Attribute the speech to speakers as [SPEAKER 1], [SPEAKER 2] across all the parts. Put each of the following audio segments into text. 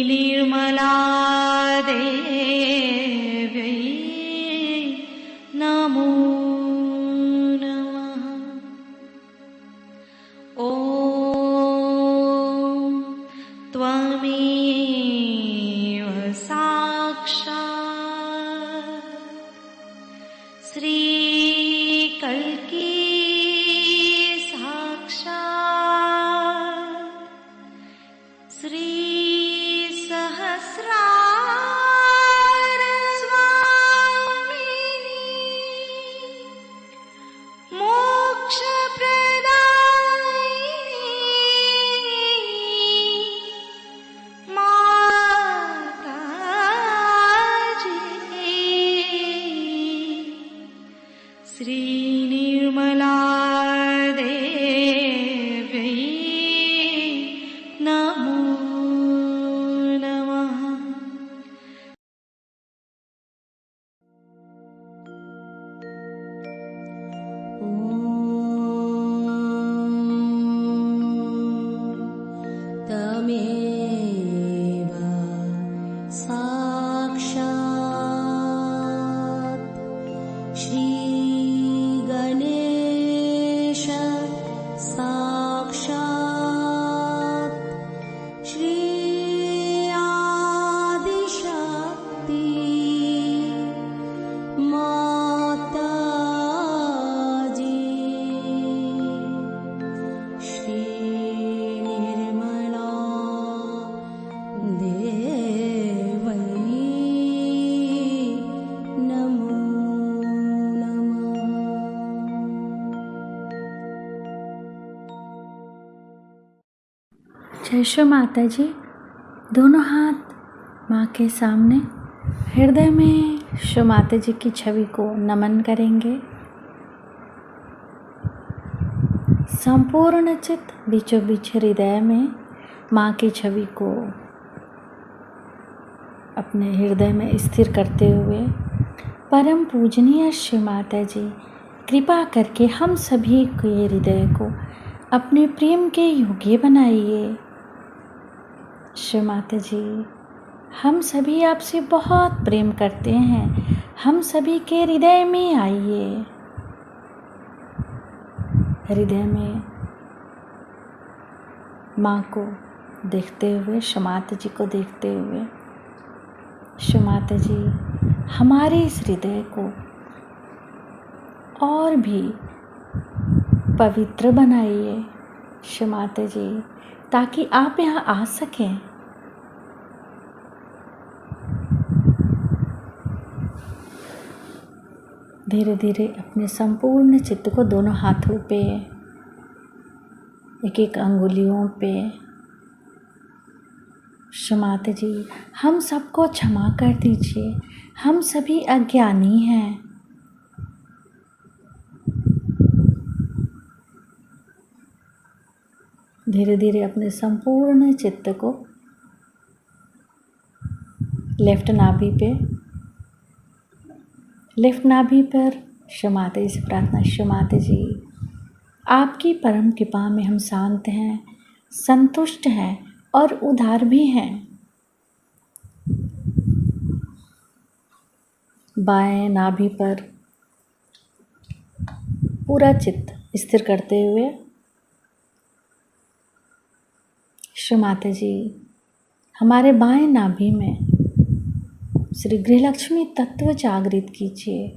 [SPEAKER 1] निर्मला देव्यै नमो नमः। ॐ त्वमेव साक्षात् श्रीकल्की निर्मला देव्यै नमो नमः।
[SPEAKER 2] तमेव साक्षात् श्री गणेश साक्षात् श्री आदिशक्ति माताजी श्री निर्मला देवै नमो नमः।
[SPEAKER 3] जय श्री माता जी। दोनों हाथ माँ के सामने, हृदय में श्री माता जी की छवि को नमन करेंगे। संपूर्ण चित्त बीचों बीच हृदय में माँ की छवि को अपने हृदय में स्थिर करते हुए, परम पूजनीय श्री माता जी कृपा करके हम सभी के हृदय को अपने प्रेम के योग्य बनाइए। श्री माता जी, हम सभी आपसे बहुत प्रेम करते हैं, हम सभी के हृदय में आइए। हृदय में माँ को देखते हुए, श्री माता जी को देखते हुए, श्री माता जी हमारे इस हृदय को और भी पवित्र बनाइए श्री माता जी, ताकि आप यहाँ आ सकें। धीरे धीरे अपने संपूर्ण चित्त को दोनों हाथों पे, एक एक अंगुलियों पे, श्री माता जी हम सबको क्षमा कर दीजिए, हम सभी अज्ञानी हैं। धीरे धीरे अपने संपूर्ण चित्त को लेफ्ट नाभि पर श्री माता जी से प्रार्थना। श्री माता जी, आपकी परम कृपा में हम शांत हैं, संतुष्ट हैं और उदार भी हैं। बाएं नाभि पर पूरा चित्त स्थिर करते हुए श्री माता जी हमारे बाएं नाभि में श्री गृहलक्ष्मी तत्व जागृत कीजिए।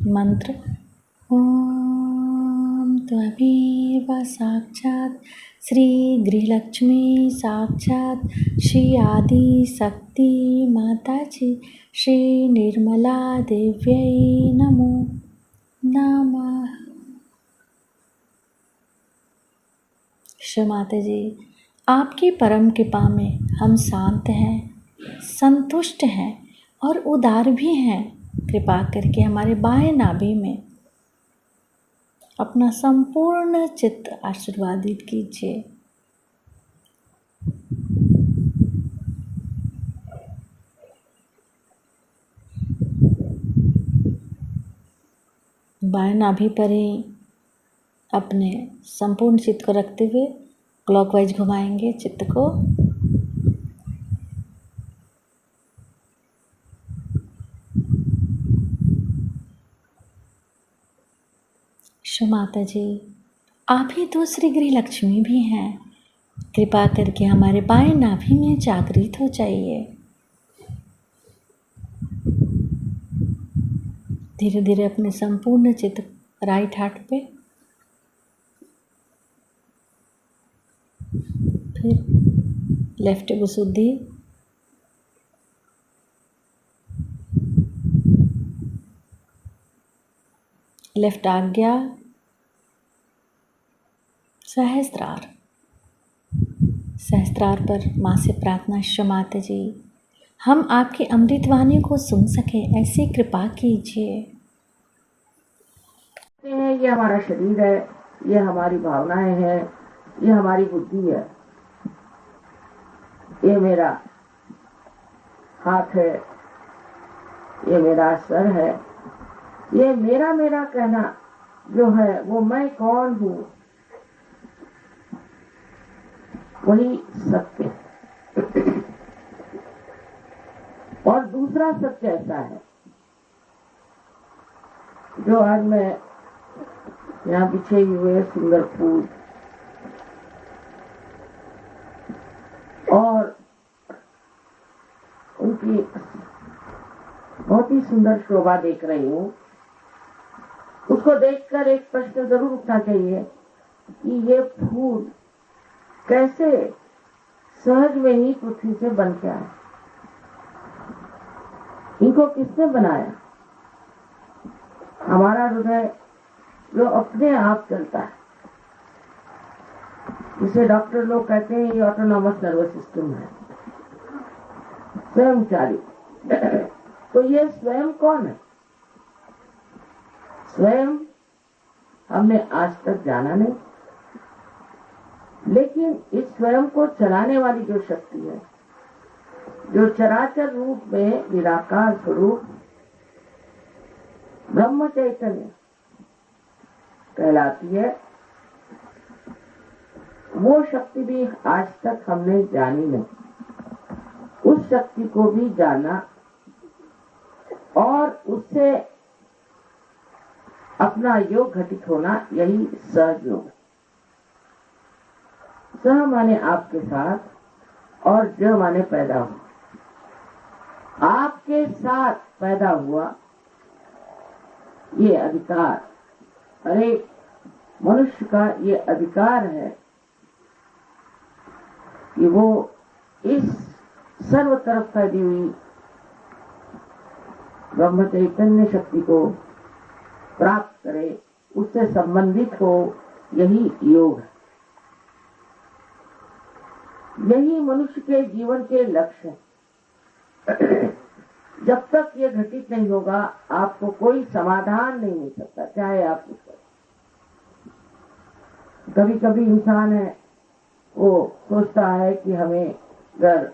[SPEAKER 3] मंत्र ओम त्वमेव साक्षात् श्री गृहलक्ष्मी साक्षात् श्री आदि शक्ति माता जी श्री निर्मला देव्यै नमो नमः। श्री माता जी, आपकी परम कृपा में हम शांत हैं, संतुष्ट हैं और उदार भी हैं। कृपा करके हमारे बाएं नाभि में अपना संपूर्ण चित्त आशीर्वादित कीजिए। बाएं नाभि पर ही अपने संपूर्ण चित्त को रखते हुए क्लॉकवाइज घुमाएंगे चित्त को। शो माता जी, आप ही दूसरी गृह लक्ष्मी भी हैं। कृपा करके हमारे बाएं नाभि में जागृत हो जाइए। धीरे धीरे अपने संपूर्ण चित्त राइट हार्ट पे, फिर लेफ्ट विशुद्धि, लेफ्ट आज्ञा, सहस्त्रार। सहस्त्रार पर माँ से प्रार्थना, शो माता जी, हम आपकी अमृतवाणी को सुन सके ऐसी कृपा कीजिए।
[SPEAKER 4] ये हमारा शरीर है, ये हमारी भावनाएं हैं, ये हमारी बुद्धि है, ये मेरा हाथ है, ये मेरा सर है, ये मेरा मेरा कहना जो है वो मैं कौन हूँ, वही सत्य। और दूसरा सत्य ऐसा है जो आज मैं यहाँ बिछे हुए सुंदर फूल और उनकी बहुत ही सुंदर शोभा देख रही हूँ, उसको देखकर एक प्रश्न जरूर उठना चाहिए कि ये फूल कैसे सहज में ही पृथ्वी से बन के आए, इनको किसने बनाया? हमारा हृदय जो अपने आप चलता है, जिसे डॉक्टर लोग कहते हैं ये ऑटोनॉमस नर्वस सिस्टम है, स्वयं चालित। तो ये स्वयं कौन है? स्वयं हमने आज तक जाना नहीं, लेकिन इस स्वयं को चलाने वाली जो शक्ति है, जो चराचर रूप में निराकार स्वरूप ब्रह्म चैतन्य कहलाती है, वो शक्ति भी आज तक हमने जानी नहीं। उस शक्ति को भी जाना और उससे अपना योग घटित होना, यही सहज योग। सह माने आपके साथ और ज माने पैदा हुआ। आपके साथ पैदा हुआ ये अधिकार, अरे मनुष्य का ये अधिकार है कि वो इस सर्व तरफ फैली हुई ब्रह्म चैतन्य शक्ति को प्राप्त करे, उससे संबंधित हो, यही योग है। यही मनुष्य के जीवन के लक्ष्य है। जब तक ये घटित नहीं होगा, आपको कोई समाधान नहीं मिल सकता, चाहे आप कुछ करें। कभी कभी इंसान है, वो सोचता है कि हमें अगर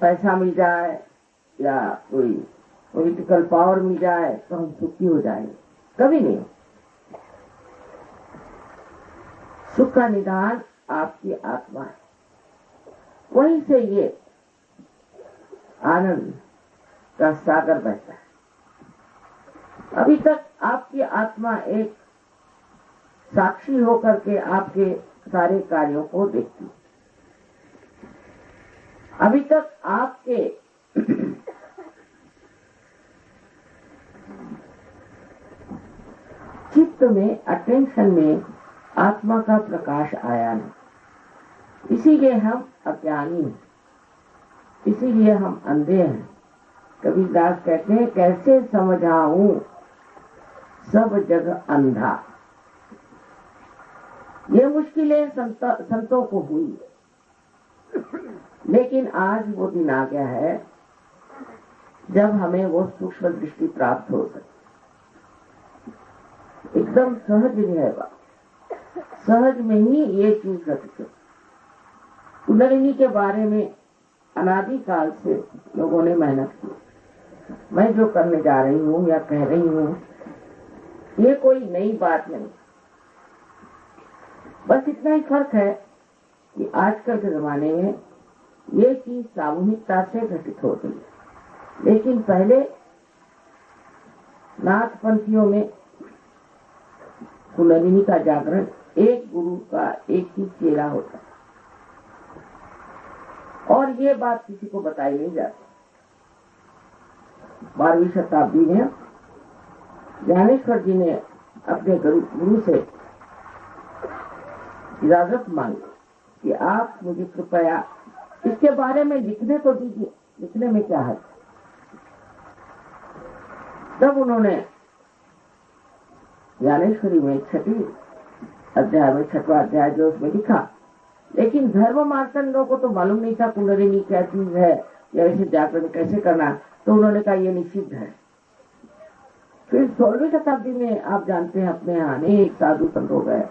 [SPEAKER 4] पैसा मिल जाए या कोई पॉलिटिकल पावर मिल जाए तो हम सुखी हो जाएंगे। कभी नहीं। सुख का निदान आपकी आत्मा है, वहीं से ये आनंद का सागर बहता है। अभी तक आपकी आत्मा एक साक्षी होकर के आपके सारे कार्यों को देखती है। अभी तक आपके चित्त में, अटेंशन में आत्मा का प्रकाश आया नहीं, इसीलिए हम अज्ञानी हैं, इसीलिए हम अंधे हैं। कबीरदास कहते हैं, कैसे समझाऊं सब जग अंधा। ये मुश्किलें संतों को हुई, लेकिन आज वो दिन आ गया है जब हमें वो सूक्ष्म दृष्टि प्राप्त हो सके। एकदम सहज रहेगा, सहज में ही ये चीज घटित। कुंडलिनी के बारे में अनादिकाल से लोगों ने मेहनत की। मैं जो करने जा रही हूँ या कह रही हूँ, ये कोई नई बात नहीं। बस इतना ही फर्क है कि आजकल के जमाने में ये चीज सामूहिकता से घटित हो गई है, लेकिन पहले नाथ पंथियों में कुंडलिनी का जागरण एक गुरु का एक ही चेला होता है और ये बात किसी को बताई नहीं जाती। 12वीं शताब्दी में ज्ञानेश्वर जी ने अपने गुरु से इजाजत मांगी कि आप मुझे कृपया इसके बारे में लिखने तो दीजिए, लिखने में क्या है। तब उन्होंने ज्ञानेश्वरी में 6वीं अध्याय में 6वां अध्याय जो उसमें लिखा, लेकिन धर्म मार्तंडों को तो मालूम नहीं था कुंडलिनी क्या चीज है या इसे जागरण कैसे करना, तो उन्होंने कहा ये निषिद्ध है। फिर 16वीं शताब्दी में आप जानते हैं अपने यहाँ अनेक साधु संत हो गए,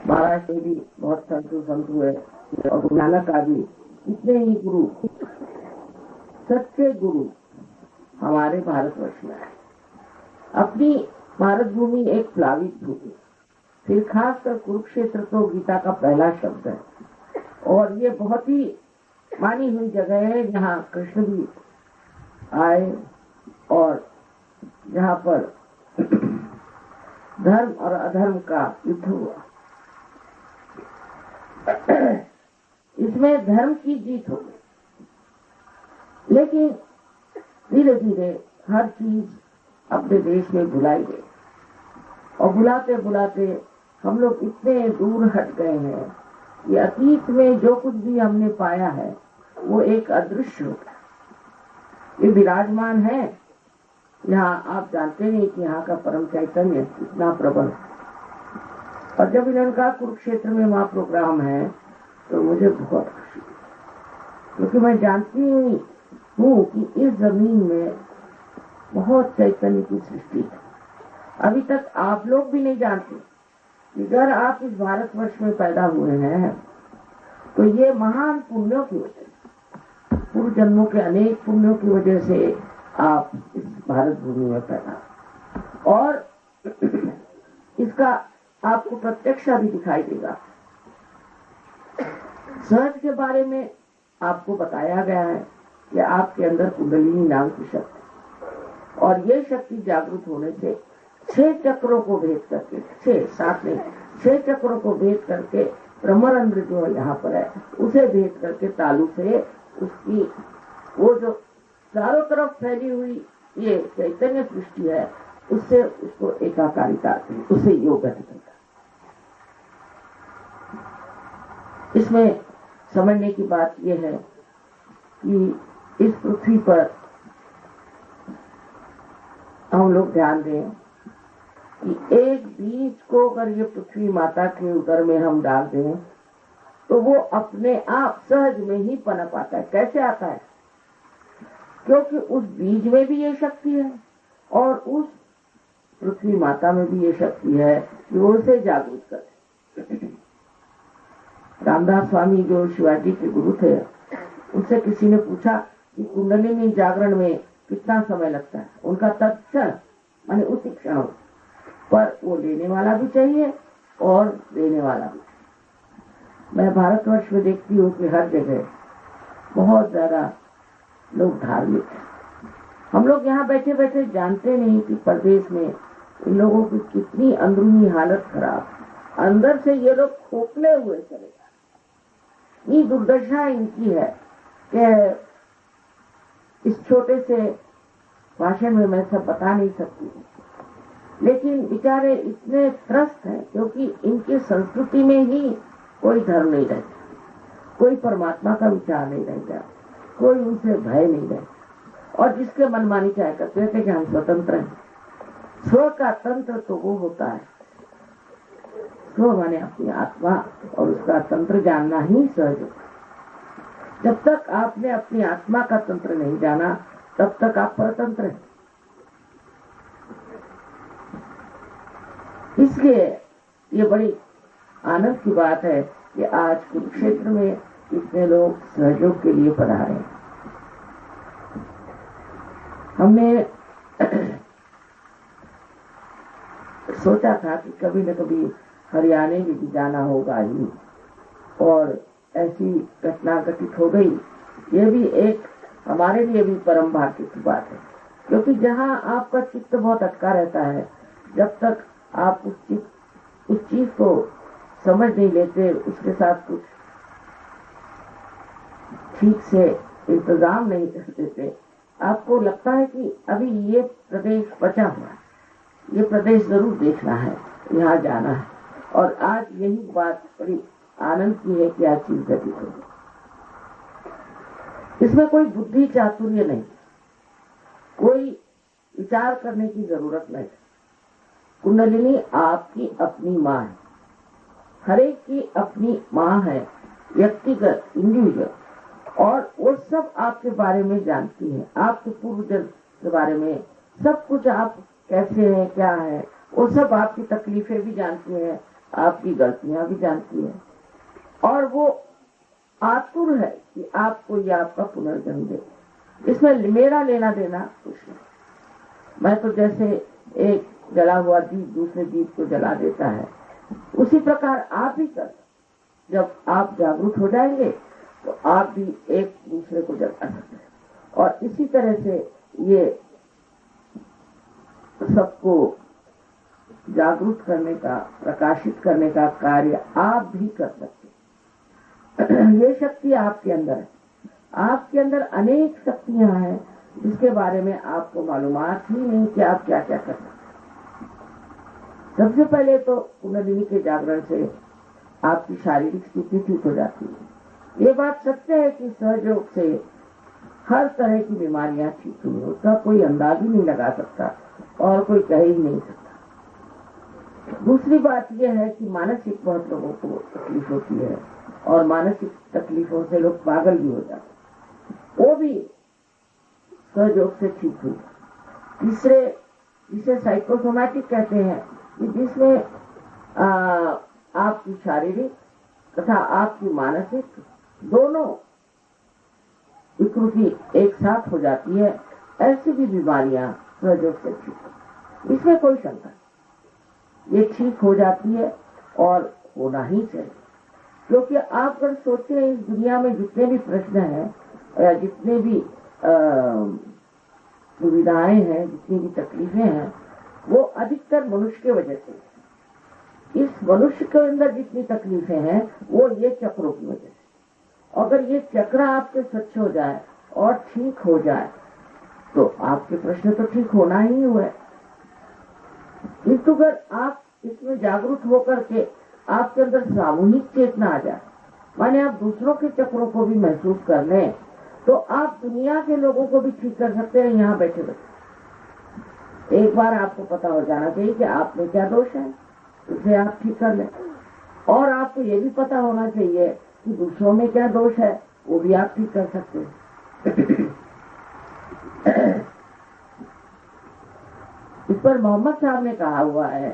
[SPEAKER 4] महाराष्ट्र में भी बहुत साधु संत हुए और गुरु नानक आदि इतने ही गुरु, सच्चे गुरु हमारे भारतवर्ष में आए। अपनी भारत भूमि एक प्लावित भूमि, फिर खासकर कुरुक्षेत्र तो गीता का पहला शब्द है और ये बहुत ही मानी हुई जगह है जहाँ कृष्ण भी आए और जहाँ पर धर्म और अधर्म का युद्ध हुआ। इसमें धर्म की जीत हो गई, लेकिन धीरे धीरे हर चीज अपने देश में भुलाई गई और बुलाते बुलाते हम लोग इतने दूर हट गए हैं कि अतीत में जो कुछ भी हमने पाया है वो एक अदृश्य होता है। ये विराजमान है यहाँ, आप जानते नहीं कि यहाँ का परम चैतन्य इतना प्रबल। और जब इन्होंने कहा कुरुक्षेत्र में वहाँ प्रोग्राम है तो मुझे बहुत खुशी, क्योंकि मैं जानती हूँ कि इस जमीन में बहुत चैतन्य की सृष्टि है। अभी तक आप लोग भी नहीं जानते कि अगर आप इस भारतवर्ष में पैदा हुए हैं तो ये महान पुण्यों की वजह, पूर्व जन्मों के अनेक पुण्यों की वजह से आप इस भारत भूमि में पैदा, और इसका आपको प्रत्यक्ष भी दिखाई देगा। सहज के बारे में आपको बताया गया है कि आपके अंदर कुंडलिनी नाम की शक्ति, और ये शक्ति जागृत होने से 6 चक्रों को भेद करके, 6 चक्रों को भेद करके ब्रह्मरंध्र जो यहाँ पर है उसे भेद करके तालु से उसकी वो जो चारों तरफ फैली हुई ये चैतन्य सृष्टि है उससे उसको एकाकारिता आती है, उससे योग निकलता है। इसमें समझने की बात यह है कि इस पृथ्वी पर हम लोग ध्यान दें कि एक बीज को अगर ये पृथ्वी माता के उदर में हम डाल दें तो वो अपने आप सहज में ही पनप आता है। कैसे आता है? क्योंकि उस बीज में भी ये शक्ति है और उस पृथ्वी माता में भी ये शक्ति है कि वो उसे जागृत करे। रामदास स्वामी जो शिवाजी के गुरु थे, उनसे किसी ने पूछा कि कुंडलिनी जागरण में कितना समय लगता है। उनका तत्क्षण माने उसी क्षण, पर वो लेने वाला भी चाहिए और देने वाला भी। मैं भारतवर्ष में देखती हूँ कि हर जगह बहुत ज्यादा लोग धार्मिक हैं। हम लोग यहाँ बैठे बैठे जानते नहीं कि प्रदेश में इन लोगों की कितनी अंदरूनी हालत खराब, अंदर से ये लोग खोखले हुए चले जाते। ये दुर्दशा इनकी है कि इस छोटे से भाषण में मैं सब बता नहीं सकती, लेकिन बेचारे इतने त्रस्त हैं क्योंकि इनकी संस्कृति में ही कोई धर्म नहीं रहता, कोई परमात्मा का विचार नहीं रहता, कोई उनसे भय नहीं रहता, और जिसके मनमानी क्या करते थे कि हम स्वतंत्र हैं। स्व का तंत्र तो वो होता है, स्व माने अपनी आत्मा, और उसका तंत्र जानना ही सहज होता है। जब तक आपने अपनी आत्मा का तंत्र नहीं जाना तब तक आप परतंत्र हैं। इसलिए ये बड़ी आनंद की बात है कि आज कुरुक्षेत्र में इतने लोग सहयोग के लिए पधारे हैं। हमने सोचा था कि कभी न कभी हरियाणा में भी जाना होगा ही, और ऐसी घटना घटित हो गई। ये भी एक हमारे लिए भी परम भाग्य की बात है, क्योंकि जहाँ आपका चित्त बहुत अटका रहता है, जब तक आप उस चीज को समझ नहीं लेते, उसके साथ कुछ ठीक से इंतजाम नहीं कर देते, आपको लगता है कि अभी ये प्रदेश बचा हुआ है, ये प्रदेश जरूर देखना है, यहाँ जाना है। और आज यही बात बड़ी आनंद की है कि आज चीज घटित होगी। इसमें कोई बुद्धि चातुर्य नहीं, कोई विचार करने की जरूरत नहीं। कुंडलिनी आपकी अपनी माँ है, हरेक की अपनी माँ है, व्यक्तिगत, इंडिविजुअल, और वो सब आपके बारे में जानती है, आपके पूर्वजन्म के बारे में सब कुछ, आप कैसे हैं, क्या है, वो सब आपकी तकलीफें भी जानती है, आपकी गलतियां भी जानती है, और वो आतुर है कि आपको ये आपका पुनर्जन्म दे। इसमें मेरा लेना देना कुछ नहीं। मैं तो जैसे एक जला हुआ दीप दूसरे दीप को जला देता है, उसी प्रकार आप भी कर, जब आप जागरूक हो जाएंगे तो आप भी एक दूसरे को जगा सकते हैं। और इसी तरह से ये सबको जागरूक करने का, प्रकाशित करने का कार्य आप भी कर सकते हैं। ये शक्ति आपके अंदर है, आपके अंदर अनेक शक्तियां हैं जिसके बारे में आपको मालूमात ही नहीं कि आप क्या क्या कर सकते हैं। सबसे पहले तो कुंडलिनी के जागरण से आपकी शारीरिक स्थिति ठीक हो जाती है। ये बात सत्य है कि सहयोग से हर तरह की बीमारियां ठीक हुई, उसका कोई अंदाज ही नहीं लगा सकता और कोई कह ही नहीं सकता। दूसरी बात यह है कि मानसिक बहुत लोगों को तकलीफ होती है, और मानसिक तकलीफों से लोग पागल भी हो जाते, वो भी सहयोग से ठीक हुई। तीसरे, जिसे साइकोसोमैटिक कहते हैं, कि जिसमें आपकी शारीरिक तथा आपकी मानसिक दोनों विकृति एक साथ हो जाती है, ऐसी भी बीमारियां सहयोग से ठीक, इसमें कोई शंका नहीं, ये ठीक हो जाती है और होना ही चाहिए। क्योंकि आप अगर सोचते हैं इस दुनिया में जितने भी प्रश्न हैं या जितने भी दुविधाएं हैं, जितनी भी तकलीफें हैं, वो अधिकतर मनुष्य के वजह से। इस मनुष्य के अंदर जितनी तकलीफें हैं वो ये चक्रों की वजह से। अगर ये चक्र आपके स्वच्छ हो जाए और ठीक हो जाए तो आपके प्रश्न तो ठीक होना ही हुआ है। किंतु अगर आप इसमें जागरूक होकर के आपके अंदर सामूहिक चेतना आ जाए, माने आप दूसरों के चक्रों को भी महसूस कर लें, तो आप दुनिया के लोगों को भी ठीक कर सकते हैं यहाँ बैठे बैठे। एक बार आपको पता हो जाना चाहिए कि आप में क्या दोष है, उसे आप ठीक कर लें। और आपको ये भी पता होना चाहिए कि दूसरों में क्या दोष है, वो भी आप ठीक कर सकते हैं। इस पर मोहम्मद साहब ने कहा हुआ है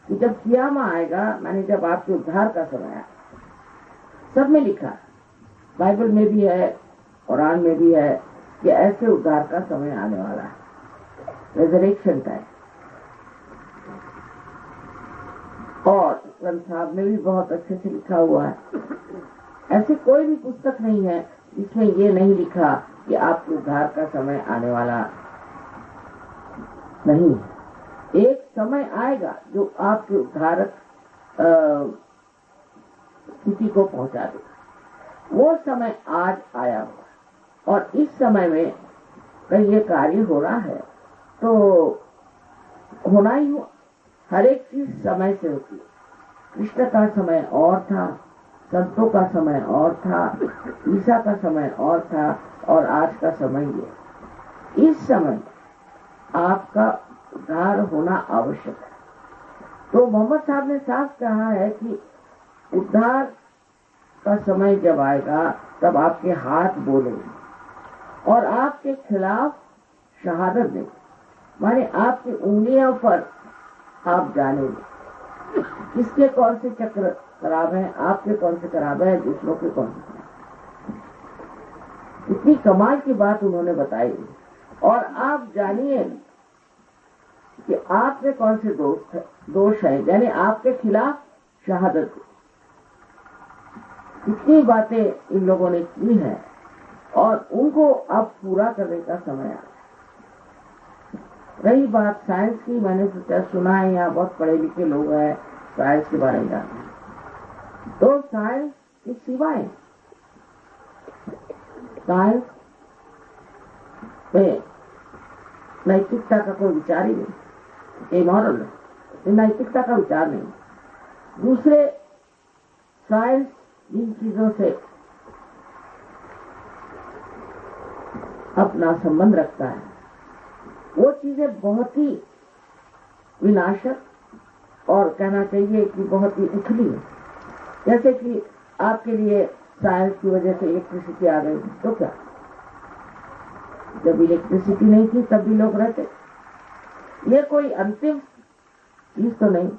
[SPEAKER 4] कि जब क़ियामा आएगा, माने जब आपके उद्धार का समय आएगा, सब में लिखा, बाइबल में भी है, कुरान में भी है कि ऐसे उद्धार का समय आने वाला है, रेजरेक्शन टाइम। और ग्रंथ साहब में भी बहुत अच्छे से लिखा हुआ है। ऐसे कोई भी पुस्तक नहीं है जिसमें ये नहीं लिखा कि आपके उद्धार का समय आने वाला नहीं। एक समय आएगा जो आपके उद्धारक स्थिति को पहुंचा देगा। वो समय आज आया हुआ, और इस समय में कहीं ये कार्य हो रहा है तो होना ही हुआ। हर एक चीज समय से होती है। कृष्ण का समय और था, संतों का समय और था, ईसा का समय और था, और आज का समय ये। इस समय आपका उद्धार होना आवश्यक है। तो मोहम्मद साहब ने साफ कहा है कि उद्धार का समय जब आएगा तब आपके हाथ बोलेंगे और आपके खिलाफ शहादत देंगे, माने आपकी उंगलियों पर आप जानेंगे किसके कौन से चक्र खराब है, आपके कौन से खराब है, दूसरों के कौन से खराब। इतनी कमाल की बात उन्होंने बताई। और आप जानिए कि आप में कौन से दोष है, यानी आपके खिलाफ शहादत दी। कितनी बातें इन लोगों ने की है और उनको अब पूरा करने का समय आ। रही बात साइंस की, मैंने सोचा सुना है यहाँ बहुत पढ़े लिखे लोग हैं, साइंस के बारे में जानते हैं। तो साइंस की सीमाएं, साइंस में नैतिकता का कोई विचार ही नहीं, इमोरल है, नैतिकता का विचार नहीं। दूसरे, साइंस जिन चीजों से अपना संबंध रखता है वो चीजें बहुत ही विनाशक और कहना चाहिए कि बहुत ही उथली है। जैसे कि आपके लिए साइंस की वजह से इलेक्ट्रिसिटी आ गई, तो क्या, जब इलेक्ट्रिसिटी नहीं थी तब भी लोग रहते। ये कोई अंतिम चीज तो नहीं,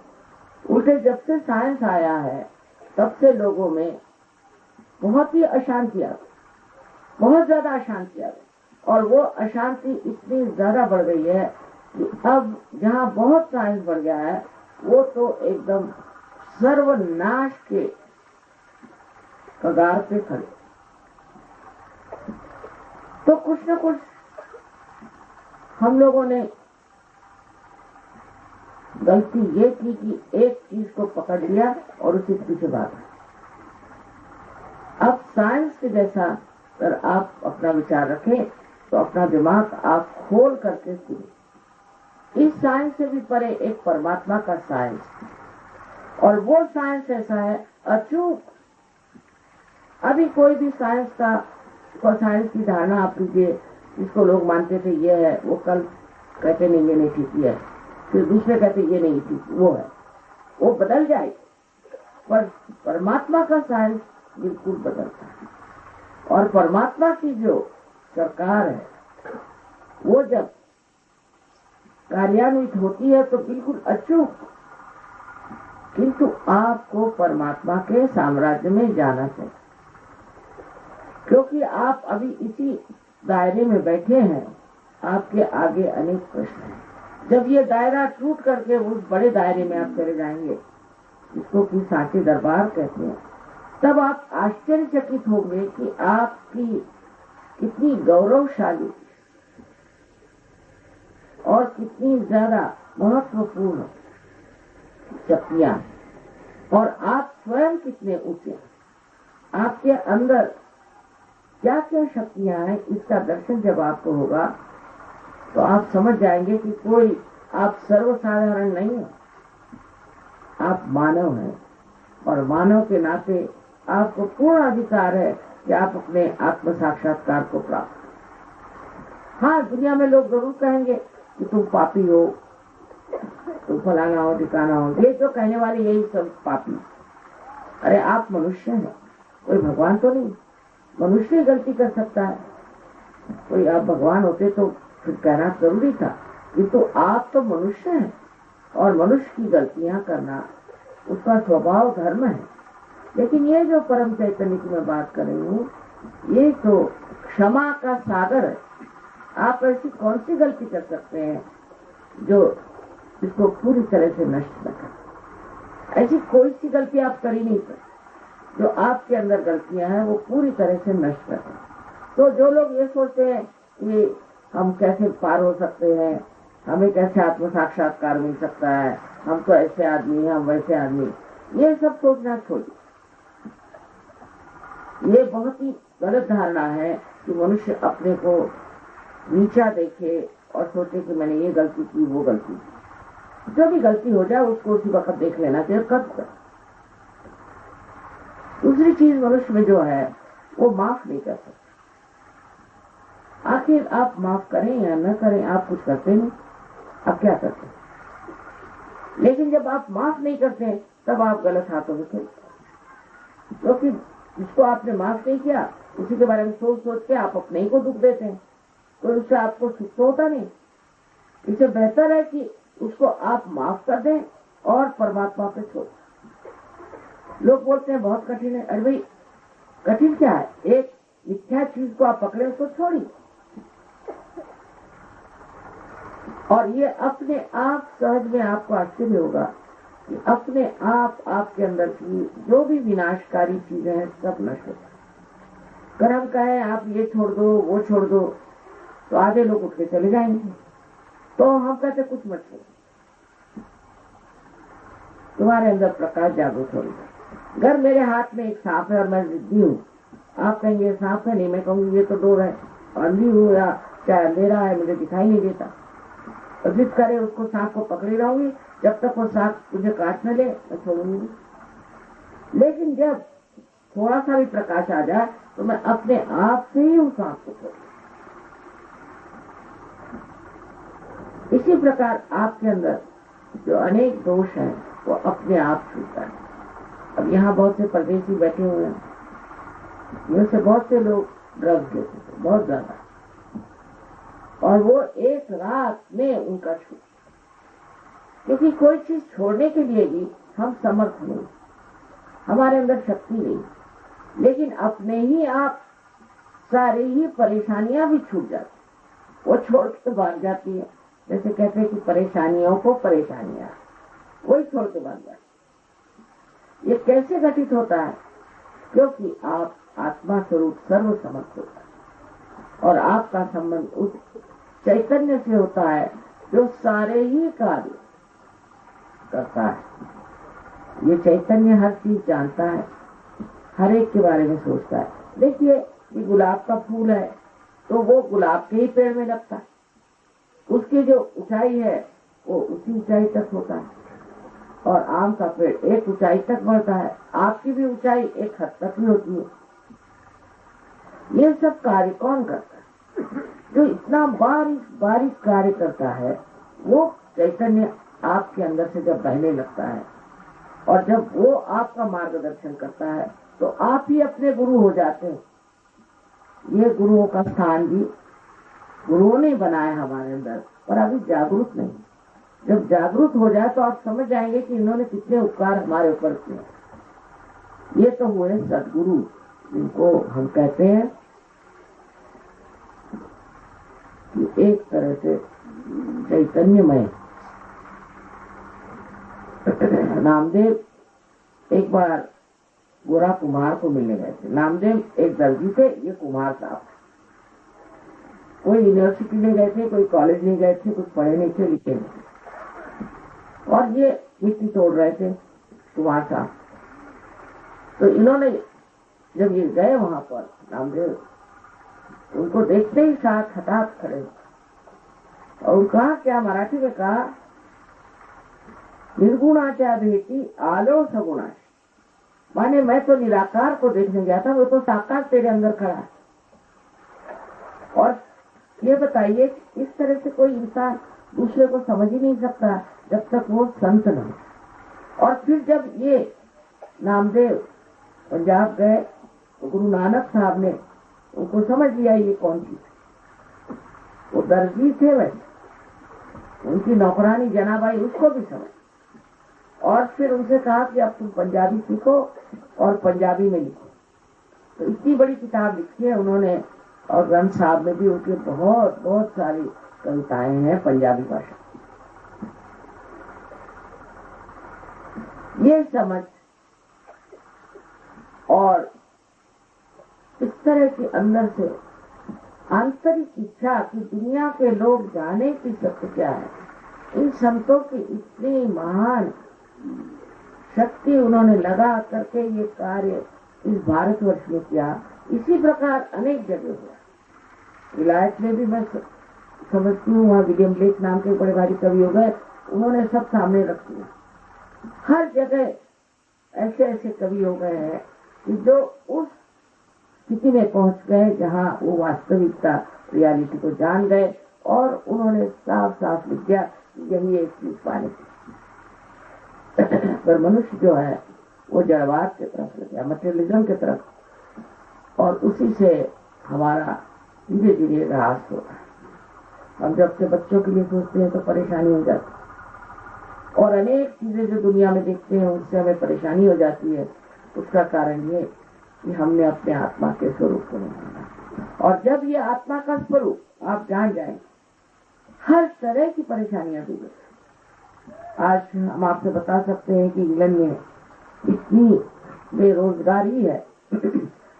[SPEAKER 4] उल्टे जब से साइंस आया है तब से लोगों में बहुत ही अशांति आ गई, बहुत ज्यादा अशांति आ गई। और वो अशांति इतनी ज्यादा बढ़ गई है कि अब जहाँ बहुत साइंस बढ़ गया है वो तो एकदम सर्वनाश के कगार पे खड़े। तो कुछ न कुछ हम लोगों ने गलती ये की कि एक चीज को पकड़ लिया और उसी पीछे भागा। अब साइंस के जैसा अगर आप अपना विचार रखें तो अपना दिमाग आप खोल करके सुनिए। इस साइंस से भी परे एक परमात्मा का साइंस, और वो साइंस ऐसा है अचूक। अभी कोई भी साइंस की धारणा आप लीजिए, जिसको लोग मानते थे ये है, वो कल कहते नहीं ये नहीं ठीक है, फिर दूसरे कहते ये नहीं ठीक, वो है, वो बदल जाए। पर परमात्मा का साइंस बिल्कुल बदलता है। और परमात्मा की जो सरकार है वो जब कार्यान्वित होती है तो बिल्कुल अचूक। किंतु आपको परमात्मा के साम्राज्य में जाना चाहिए, क्योंकि आप अभी इसी दायरे में बैठे हैं। आपके आगे अनेक प्रश्न हैं। जब ये दायरा टूट करके उस बड़े दायरे में आप चले जाएंगे, जिसको कि सांचे दरबार कहते हैं, तब आप आश्चर्यचकित होंगे कि आपकी कितनी गौरवशाली और कितनी ज्यादा महत्वपूर्ण शक्तियां, और आप स्वयं कितने ऊंचे, आपके अंदर क्या क्या शक्तियां हैं, इसका दर्शन जब आपको होगा तो आप समझ जाएंगे कि कोई आप सर्वसाधारण नहीं है, आप मानव हैं। और मानव के नाते आपको पूर्ण अधिकार है कि आप अपने आत्म साक्षात्कार को प्राप्त। हाँ, दुनिया में लोग जरूर कहेंगे कि तुम पापी हो, तुम फलाना हो, ठिकाना हो, ये तो कहने वाले यही सब पापी। अरे आप मनुष्य हैं, कोई भगवान तो नहीं। मनुष्य ही गलती कर सकता है, कोई आप भगवान होते तो फिर कहना जरूरी था। किंतु आप तो मनुष्य हैं और मनुष्य की गलतियां करना उसका स्वभाव धर्म है। लेकिन ये जो परम चैतन्य की मैं बात कर रही हूँ, ये तो क्षमा का सागर है। आप ऐसी कौन सी गलती कर सकते हैं जो इसको पूरी तरह से नष्ट न कर? ऐसी कोई सी गलती आप कर ही नहीं सकते। जो आपके अंदर गलतियां हैं वो पूरी तरह से नष्ट कर दें। तो जो लोग ये सोचते हैं कि हम कैसे पार हो सकते हैं, हमें कैसे आत्म साक्षात्कार मिल सकता है, हम तो ऐसे आदमी हैं, हम वैसे आदमी, ये सब सोचना छोड़िए। ये बहुत ही गलत धारणा है कि मनुष्य अपने को नीचा देखे और सोचे कि मैंने ये गलती की, वो गलती की। जो भी गलती हो जाए उसको उसी वक्त देख लेना चाहिए, कब कर। दूसरी चीज मनुष्य में जो है वो माफ नहीं कर सकता। आखिर आप माफ करें या न करें, आप कुछ करते नहीं, आप क्या करते हैं? लेकिन जब आप माफ नहीं करते तब आप गलत हाथों में खेलते, क्योंकि जिसको आपने माफ नहीं किया उसी के बारे में सोच सोच के आप अपने ही को दुख देते हैं, तो उससे आपको सुख तो होता नहीं। इससे बेहतर है कि उसको आप माफ कर दें और परमात्मा पे छोड़। लोग बोलते हैं बहुत कठिन है। अरे भाई, कठिन क्या है? एक मिथ्या चीज को आप पकड़े, उसको छोड़िए और ये अपने आप सहज में आपको आश्चर्य होगा कि अपने आप आपके अंदर की जो भी विनाशकारी चीजें हैं सब नष्ट हो जाए। अगर हम कहें आप ये छोड़ दो वो छोड़ दो तो आधे लोग उठ के चले जाएंगे, तो हम कहते कुछ मत छोड़ो, तुम्हारे अंदर प्रकाश जागृत होगा। अगर मेरे हाथ में एक सांप है और मैं जिद्दी हूँ, आप कहेंगे सांप है नहीं, मैं कहूँगी ये तो डोर है, अंधी हूँ या चाहे अंधेरा है मुझे दिखाई नहीं देता, और जिद करे उसको सांप को पकड़े रहूंगी जब तक वो सांप मुझे काट न ले, मैं छोड़ूंगी। लेकिन जब थोड़ा सा भी प्रकाश आ जाए तो मैं अपने आप से ही उस सांप को छोड़ूंगी। इसी प्रकार आपके अंदर जो अनेक दोष हैं वो अपने आप छूटता है। अब यहाँ बहुत से परदेशी बैठे हुए हैं, इनमें से बहुत से लोग ड्रग्स लेते थे, बहुत ज्यादा, और वो एक रात में उनका छूट, क्योंकि कोई चीज छोड़ने के लिए भी हम समर्थ नहीं, हमारे अंदर शक्ति नहीं, लेकिन अपने ही आप सारी ही परेशानियां भी छूट जाती, वो छोड़ के भाग जाती है। जैसे कहते हैं कि परेशानियों को परेशानियां वही छोड़ के भाग जाती। ये कैसे घटित होता है? क्योंकि आप आत्मा स्वरूप सर्व समर्थ होता है और आपका संबंध उस चैतन्य से होता है जो सारे ही कार्य करता है। ये चैतन्य हर चीज जानता है, हर एक के बारे में सोचता है। देखिए ये गुलाब का फूल है तो वो गुलाब के ही पेड़ में लगता है, उसकी जो ऊंचाई है वो उसी ऊंचाई तक होता है, और आम का पेड़ एक ऊंचाई तक बढ़ता है, आपकी भी ऊंचाई एक हद तक ही होती है। ये सब कार्य कौन करता है? जो इतना बारीक बारीक कार्य करता है वो चैतन्य आपके अंदर से जब बहने लगता है और जब वो आपका मार्गदर्शन करता है तो आप ही अपने गुरु हो जाते हैं। ये गुरुओं का स्थान भी गुरुओं ने बनाया हमारे अंदर, पर अभी जागरूक नहीं। जब जागरूक हो जाए तो आप समझ जाएंगे कि इन्होंने कितने उपकार हमारे ऊपर किए। ये तो हुए सदगुरु, जिनको हम कहते हैं कि एक तरह से चैतन्यमय। नामदेव एक बार गोरा कुम्हार को मिलने गए थे। नामदेव एक दर्जी थे, ये कुम्हार साहब। कोई यूनिवर्सिटी नहीं गए थे, कोई कॉलेज नहीं गए थे, कुछ पढ़े नहीं थे, लिखे नहीं थे, और ये मिट्टी तोड़ रहे थे कुम्हार साहब। तो इन्होंने जब ये गए वहां पर नामदेव, उनको देखते ही साथ हठात खड़े और उनका क्या मराठी में कहा, निर्गुणाच्या भेटी आलो सगुणाश, माने मैं तो निराकार को देखने गया था, वो तो साकार तेरे अंदर खड़ा है। और ये बताइए इस तरह से कोई इंसान दूसरे को समझ ही नहीं सकता जब तक वो संत न हो। और फिर जब ये नामदेव पंजाब गए तो गुरु नानक साहब ने उनको समझ लिया ये कौन चीज। वो दर्जी थे वैसे, उनकी नौकरानी जनाबाई उसको भी समझ, और फिर उनसे कहा कि अब तुम पंजाबी सीखो और पंजाबी में लिखो। तो इतनी बड़ी किताब लिखी है उन्होंने, और ग्रंथ साहब में भी उनकी बहुत बहुत सारी कविताएं हैं पंजाबी भाषा। ये समझ और इस तरह के अंदर से आंतरिक इच्छा कि दुनिया के लोग जाने की सत्य क्या है, इन संतों की इतनी महान शक्ति उन्होंने लगा करके ये कार्य इस भारतवर्ष में किया। इसी प्रकार अनेक जगह हुआ। विलायत में भी मैं समझती हूँ, वहाँ विलियम ब्लेक नाम के बड़े भारी कवि हो गए, उन्होंने सब सामने रख दिया। हर जगह ऐसे ऐसे कवि हो गए हैं कि जो उस स्थिति में पहुंच गए जहाँ वो वास्तविकता रियलिटी को जान गए, और उन्होंने साफ साफ लिख दिया यही एक चीज पाने की। पर मनुष्य जो है वो जड़वाद की तरफ लग गया, मटेरियलिज्म की तरफ, और उसी से हमारा धीरे धीरे ह्रास हो रहा है। हम जब से बच्चों के लिए सोचते हैं तो परेशानी हो जाती है, और अनेक चीजें जो दुनिया में देखते हैं उससे हमें परेशानी हो जाती है। उसका कारण ये कि हमने अपने आत्मा के स्वरूप को नहीं जाना, और जब ये आत्मा का स्वरूप आप जान जाए, हर तरह की परेशानियां दूर हो। आज हम आपसे बता सकते हैं कि इंग्लैंड में इतनी बेरोजगारी है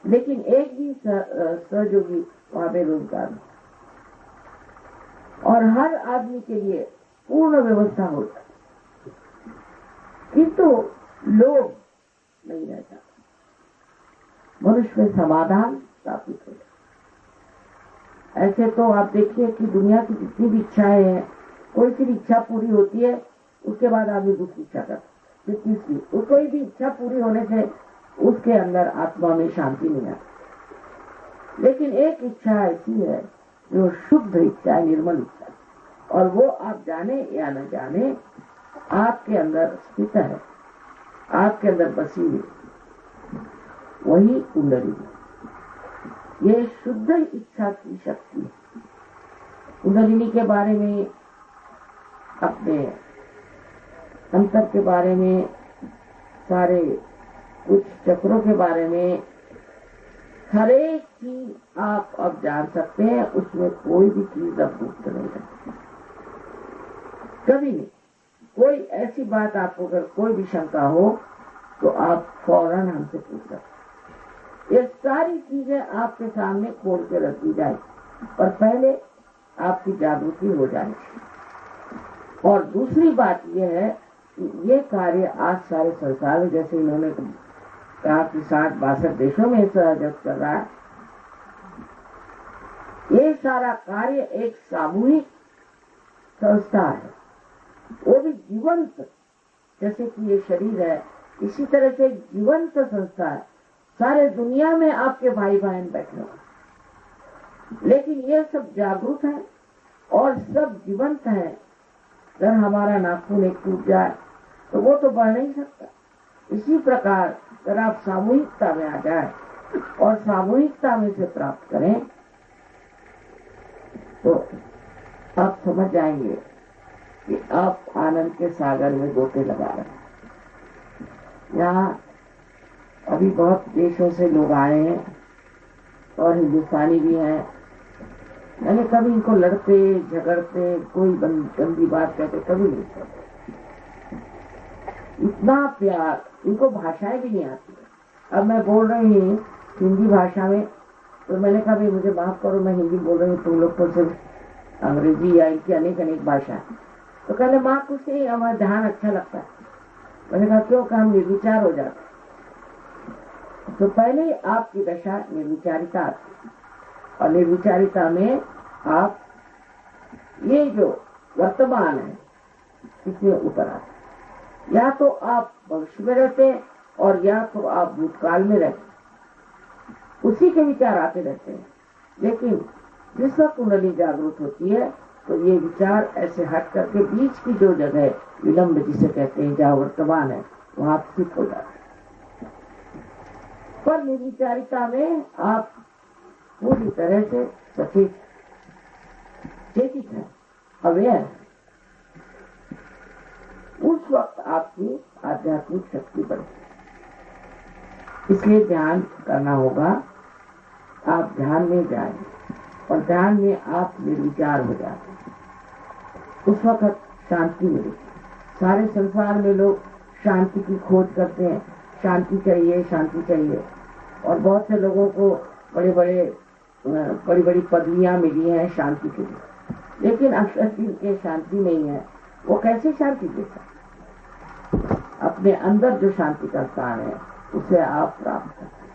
[SPEAKER 4] लेकिन एक भी सहयोगी वहाँ बेरोजगार नहीं और हर आदमी के लिए पूर्ण व्यवस्था होता है, किंतु लोग नहीं रहता। मनुष्य में समाधान स्थापित हो जाए। ऐसे तो आप देखिए कि दुनिया की जितनी भी इच्छाएं हैं, कोई सी भी इच्छा पूरी होती है उसके बाद आदमी दूसरी इच्छा करता है, तीसरी। कोई भी इच्छा पूरी होने से उसके अंदर आत्मा में शांति नहीं आती। लेकिन एक इच्छा ऐसी है जो शुद्ध इच्छा है, निर्मल इच्छा है, और वो आप जाने या न जाने आपके अंदर स्थित है, आपके अंदर बसी हुई, वही कुंडलिनी। ये शुद्ध इच्छा की शक्ति है। कुंडलिनी के बारे में, अपने अंतर के बारे में, सारे कुछ चक्रों के बारे में हर एक चीज आप अब जान सकते हैं। उसमें कोई भी चीज अब गुप्त नहीं है, कभी नहीं। कोई ऐसी बात आपको अगर कोई भी शंका हो तो आप फौरन हमसे पूछ सकते। ये सारी चीजें आपके सामने खोल के रख दी जाए, पर पहले आपकी जागृति हो जानी चाहिए। और दूसरी बात यह है कि ये कार्य आज सारे संसार में, जैसे इन्होंने कहा कि 60-62 देशों में सहयोग कर रहा है, ये सारा कार्य एक सामूहिक संस्था है, वो भी जीवंत। जैसे कि ये शरीर है, इसी तरह से जीवंत संस्था है। सारे दुनिया में आपके भाई बहन बैठे हुए, लेकिन ये सब जागरूक है और सब जीवंत है। अगर हमारा नाखून एक टूट जाए तो वो तो बढ़ नहीं सकता। इसी प्रकार अगर आप सामूहिकता में आ जाए और सामूहिकता में से प्राप्त करें तो आप समझ जाएंगे कि आप आनंद के सागर में गोते लगा रहे हैं। यहाँ अभी बहुत देशों से लोग आए हैं और हिंदुस्तानी भी हैं। मैंने कभी इनको लड़ते झगड़ते कोई गंदी बात कहते कभी नहीं करते। इतना प्यार, इनको भाषाएं भी नहीं आती। अब मैं बोल रही हूँ हिंदी भाषा में, तो मैंने कहा भाई मुझे माफ करो, मैं हिंदी बोल रही हूँ, तुम लोग तो सिर्फ अंग्रेजी या इनकी अनेक अनेक भाषा। तो कहले माँ कुछ नहीं, हमारा ध्यान अच्छा लगता है। मैंने कहा क्यों? कहा हम निर्विचार हो जाते। तो पहले आपकी दशा निर्विचारिता आती, और निर्विचारिता में आप ये जो वर्तमान है इसमें उतर आते। या तो आप भविष्य में रहते हैं और या तो आप भूतकाल में रहते, उसी के विचार आते रहते हैं। लेकिन जिस वक्त कुंडली जागृत होती है तो ये विचार ऐसे हट करके बीच की जो जगह विलंब जिसे कहते हैं, जहाँ वर्तमान है, वहां स्थित हो जाते हैं। पर निर्विचारिता में आप पूरी तरह से सचेत चेतित है, अवेयर है। उस वक्त आपकी आध्यात्मिक शक्ति बढ़ती है। इसलिए ध्यान करना होगा। आप ध्यान में जाएं और ध्यान में आप निर्विचार हो जाते हैं। उस वक्त शांति मिलेगी। सारे संसार में लोग शांति की खोज करते हैं, शांति चाहिए, शांति चाहिए। और बहुत से लोगों को बड़ी बड़ी पदवियां मिली हैं शांति के लिए, लेकिन अक्सर जिनके शांति नहीं है वो कैसे शांति दे सकते? अपने अंदर जो शांति का स्थान है उसे आप प्राप्त करते हैं।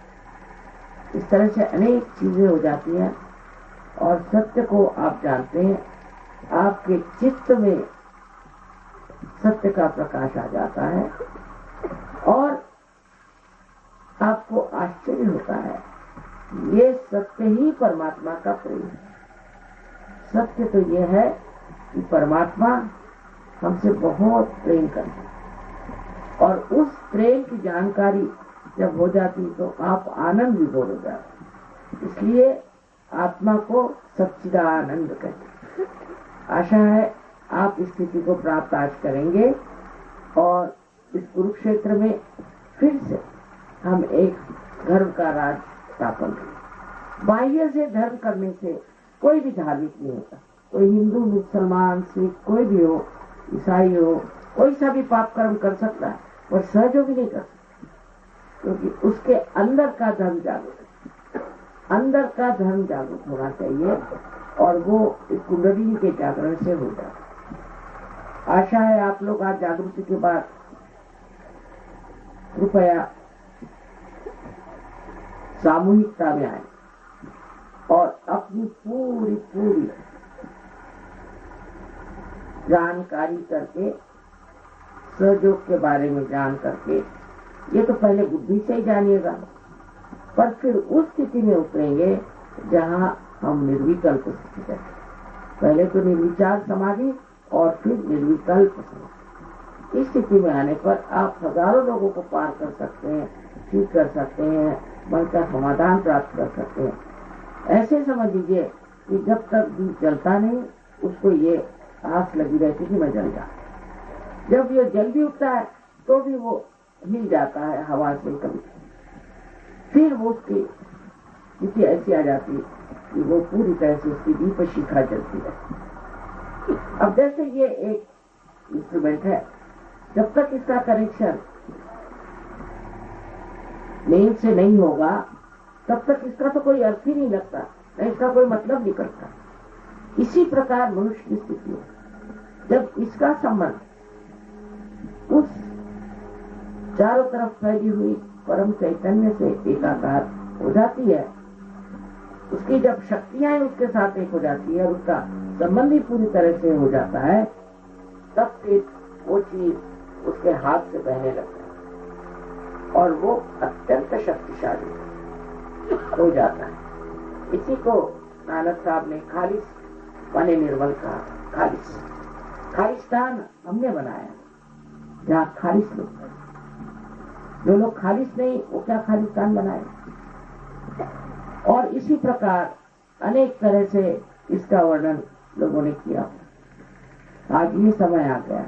[SPEAKER 4] इस तरह से अनेक चीजें हो जाती हैं और सत्य को आप जानते हैं। आपके चित्त में सत्य का प्रकाश आ जाता है और आपको आश्चर्य होता है, ये सत्य ही परमात्मा का प्रेम है। सत्य तो यह है कि परमात्मा हमसे बहुत प्रेम करता है, और उस प्रेम की जानकारी जब हो जाती तो आप आनंद विभोर हो जाते। इसलिए आत्मा को सच्चिदानंद कहते हैं। आशा है आप इस स्थिति को प्राप्त आज करेंगे और इस कुरुक्षेत्र में फिर से हम एक धर्म का राज स्थापन करें। बाह्य से धर्म करने से कोई भी धार्मिक नहीं होता। कोई हिंदू, मुसलमान, सिख कोई भी हो, ईसाई हो, कोई सा भी पाप कर्म कर सकता है, पर सहयोगी नहीं कर सकता, क्योंकि उसके अंदर का धर्म जागरूक है। अंदर का धर्म जागरूक होना चाहिए और वो इस कुंडलिनी के जागरण से हो जाता है। आशा है आप लोग आज जागृति के बाद कृपया सामूहिकता में आए और अपनी पूरी जानकारी करके, सहयोग के बारे में जान करके, ये तो पहले बुद्धि से ही जानिएगा, पर फिर उस स्थिति में उतरेंगे जहाँ हम निर्विकल्प स्थिति करते। पहले तो निर्विचार समाधि और फिर निर्विकल्प समाधि। इस स्थिति में आने पर आप हजारों लोगों को पार कर सकते हैं, ठीक कर सकते हैं, मन का समाधान प्राप्त कर सकते हैं। ऐसे समझ लीजिए कि जब तक दीप जलता नहीं, उसको ये आस लगी रहती कि मैं जल जाऊं। जब ये जल भी उठता है तो भी वो हिल जाता है हवा से कभी, फिर वो उसकी स्थिति ऐसी आ जाती है कि वो पूरी तरह से उसकी दीप शिखा जलती है। अब जैसे ये एक इंस्ट्रूमेंट है, जब तक इसका कनेक्शन मेन से नहीं होगा तब तक इसका तो कोई अर्थ ही नहीं लगता, नहीं इसका कोई मतलब नहीं करता। इसी प्रकार मनुष्य की स्थिति है, जब इसका संबंध उस चारों तरफ फैली हुई परम चैतन्य से एकाकार हो जाती है, उसकी जब शक्तियां उसके साथ एक हो जाती है और उसका संबंध ही पूरी तरह से हो जाता है, तब फिर वो चीज उसके हाथ से बहने लगता है और वो अत्यंत शक्तिशाली हो जाता है। इसी को नानक साहब ने खालिस पाने निर्मल कहा। खालिस्तान हमने बनाया, जहाँ खालिस लोग, जो लोग खालिस नहीं वो क्या खालिस्तान बनाए। और इसी प्रकार अनेक तरह से इसका वर्णन लोगों ने किया। आज ये समय आ गया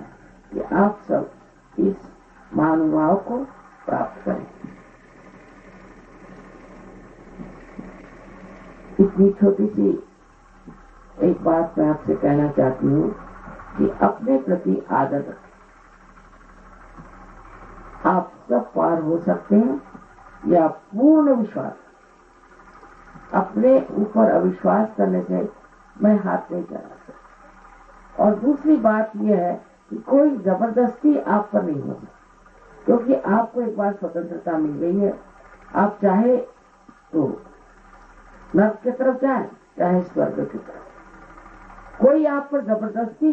[SPEAKER 4] कि आप सब इस महानुभाव को प्राप्त करें। इतनी छोटी सी एक बात मैं आपसे कहना चाहती हूँ कि अपने प्रति आदर रखें। आप सब पार हो सकते हैं या पूर्ण विश्वास। अपने ऊपर अविश्वास करने से मैं हाथ नहीं चला सकता। और दूसरी बात यह है कि कोई जबरदस्ती आप पर नहीं होगी, क्योंकि आपको एक बार स्वतंत्रता मिल गई है। आप चाहे तो नर्क की तरफ जाए, चाहे स्वर्ग की तरफ, कोई आप पर जबरदस्ती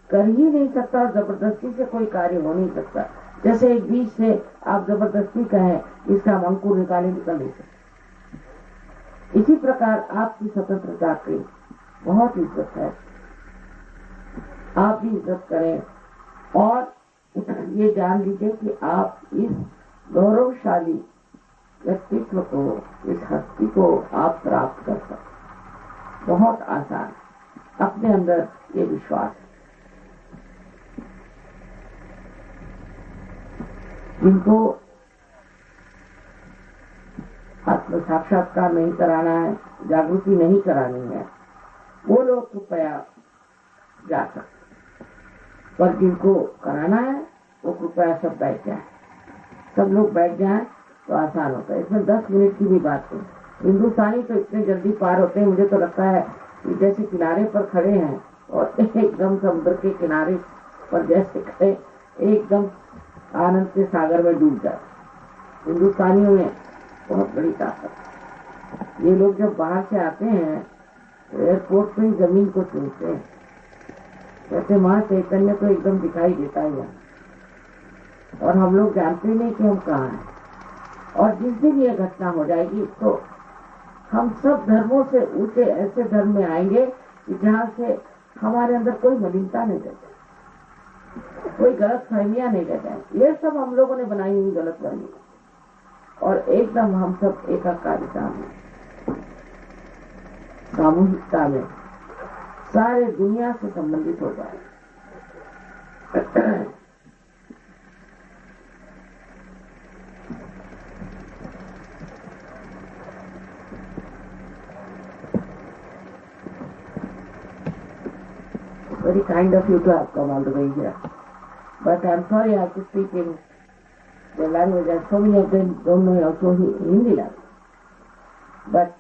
[SPEAKER 4] कर ही नहीं सकता और जबरदस्ती से कोई कार्य हो नहीं सकता। जैसे एक बीज से आप जबरदस्ती कहें इसका हम अंकुर निकाले, निकल नहीं सकते। इसी प्रकार आपकी स्वतंत्रता की बहुत इज्जत है, आप भी इज्जत करें और ये जान लीजिए कि आप इस गौरवशाली व्यक्तित्व को, इस हस्ती को आप प्राप्त कर सकते। बहुत आसान, अपने अंदर ये विश्वास है। जिनको आत्म साक्षात्कार नहीं कराना है, जागृति नहीं करानी है, वो लोग कृपया जा सकते, पर जिनको कराना है वो कृपया सब बैठ जाए। सब लोग बैठ जाएं तो आसान होता है। इसमें 10 मिनट की भी बात है। हिंदुस्तानी तो इतने जल्दी पार होते हैं, मुझे तो लगता है कि जैसे किनारे पर खड़े हैं और एकदम समुद्र के किनारे पर जैसे खड़े एकदम आनंद के सागर में डूब जाए। हिंदुस्तानियों में बहुत बड़ी ताकत। ये लोग जब बाहर से आते हैं तो एयरपोर्ट पे ही जमीन को छूते हैं, जैसे माँ चैतन्य तो एकदम दिखाई देता है। और हम लोग जानते नहीं कि हम कहाँ हैं। और जिस दिन ये घटना हो जाएगी तो हम सब धर्मों से ऊंचे ऐसे धर्म में आएंगे कि जहाँ से हमारे अंदर कोई मलिनता नहीं रह जाए, कोई गलत फहमियां नहीं रह जाए। ये सब हम लोगों ने बनाई हुई गलत फहमी, और एकदम हम सब एकाकारिता में, सामूहिकता में सारे दुनिया से संबंधित हो जाए। Very kind of you to have come all the way here. but I'm sorry I have to speak in the language, and so many of them don't know also Hindi language. But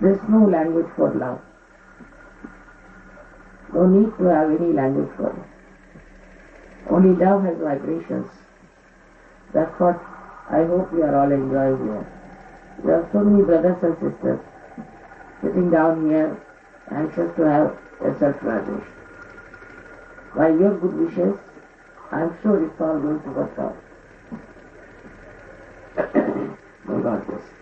[SPEAKER 4] there's no language for love. No need to have any language for it. Only love has vibrations. That's what I hope you are all enjoying here. There are so many brothers and sisters sitting down here, anxious to have a self-realization. By your good wishes, I'm sure it's all going to work out. May God bless.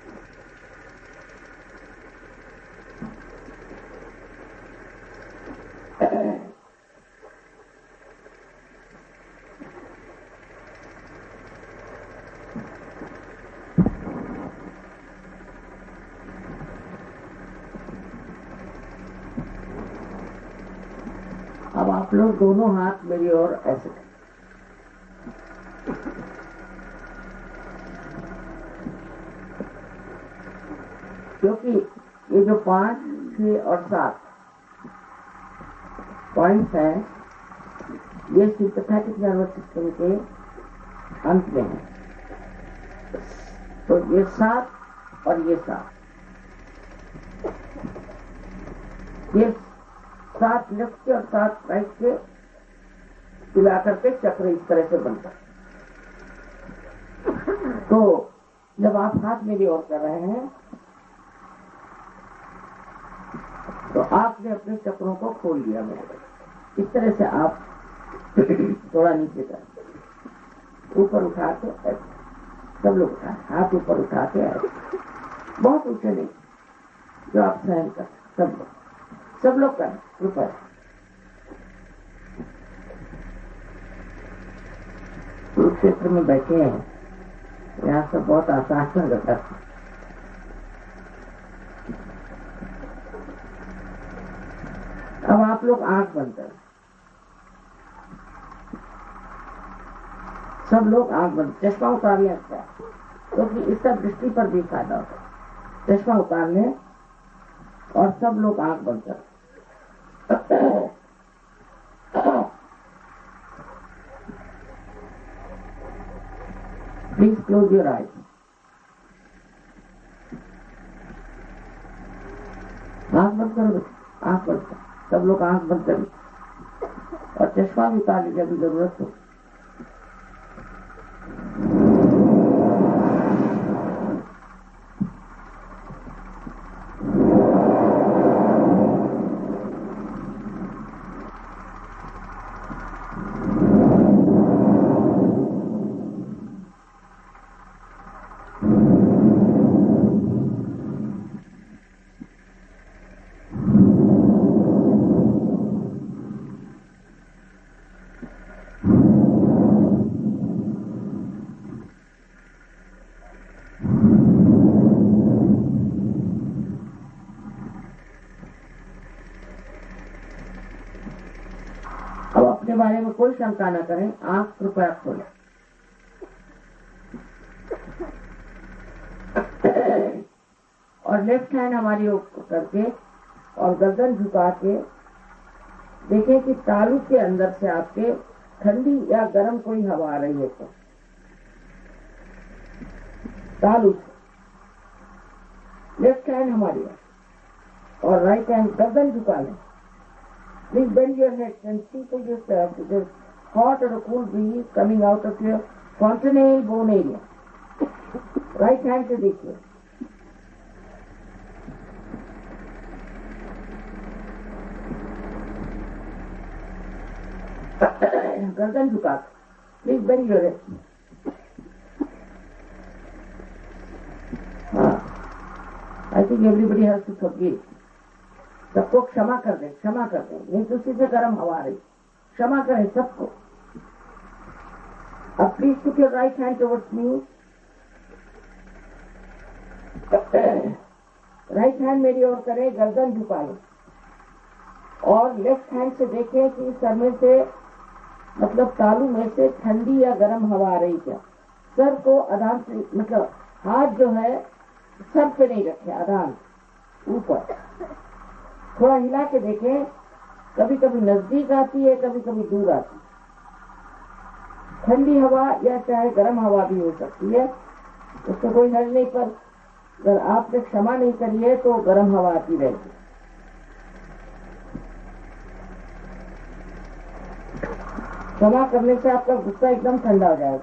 [SPEAKER 4] अब आप लोग दोनों हाथ मेरी ओर ऐसे करें। क्योंकि ये जो 5, 6 और 7 पॉइंट्स हैं, ये सिंपैथेटिक नर्वस सिस्टम के अंत में है। तो ये 7 और ये 7, ये 7 लेफ्ट के और 7 राइट के मिलाकर के चक्र इस तरह से बनता है। तो जब आप हाथ मेरी ओर कर रहे हैं तो आपने अपने चक्रों को खोल लिया मेरे। इस तरह से आप थोड़ा नीचे कर, ऊपर उठा के ऐसे, सब लोग उठाए, हाथ ऊपर उठा के ऐसे, बहुत ऊंचे नहीं, जो आप सहन कर, सब लोग करें ऊपर। कुरुक्षेत्र में बैठे हैं, यहाँ सब बहुत आसान लगता है। अब आप लोग आंख बंद करें, सब लोग आंख बंद, चश्मा उतार लें अच्छा, क्योंकि इसका दृष्टि पर भी फायदा होता है। चश्मा उतार लें और सब लोग आंख बंद करें। Please close your eyes. आंख बंद करो, आंख बंद करो, सब लोग आंख बंद करें और चश्मा भी उतार लीजिए अभी जरूरत हो। अपने बारे में कोई शंका न करें, आंख कृपया खोलें। और लेफ्ट हैंड हमारी ओर करके और गर्दन झुका के देखें कि तालू के अंदर से आपके ठंडी या गर्म कोई हवा आ रही है तो तालू से लेफ्ट हैंड हमारी ओर और राइट हैंड गर्दन झुका लें। Please bend your head and see for yourself if there's hot or a cool breeze coming out of your fontanelle bone area. Right hand से देखिए। गर्दन झुका। Please bend your head. I think everybody has to forgive. सबको क्षमा कर दें, क्षमा कर दें, नहीं तो उसी से गर्म हवा रही, क्षमा करें सबको। अब please put your right hand towards me. Right hand मेरी ओर करें, गर्दन झुका लें और लेफ्ट हैंड से देखें कि सर में से मतलब तालू में से ठंडी या गर्म हवा आ रही क्या। सर को आधान से मतलब हाथ जो है सर पे नहीं रखे, आधान ऊपर। थोड़ा हिला के देखें कभी कभी नजदीक आती है, कभी कभी दूर आती है। ठंडी हवा या चाहे गर्म हवा भी हो सकती है, उससे कोई हर्ज नहीं, पर अगर आपने क्षमा नहीं करी है तो गर्म हवा आती रहेगी। क्षमा करने से आपका गुस्सा एकदम ठंडा हो जाएगा।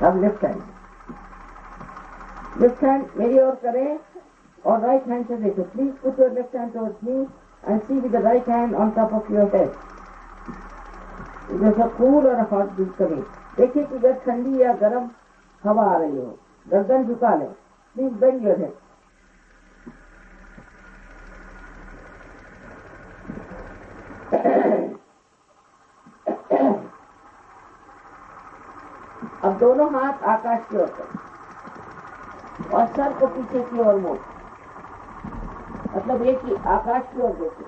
[SPEAKER 4] अब लेफ्ट हैंड मेरी ओर करें और राइट हैंड से देखो। Please put your left hand towards me and see with the right hand on top of your head. जैसा कूल और हॉट ब्रीज करें। देखिए कि अगर ठंडी या गर्म हवा आ रही हो, गर्दन झुका लें। Please bend your head. अब दोनों हाथ आकाश की ओर करें और सर को पीछे की ओर मोड़, मतलब ये कि आकाश की ओर देखें।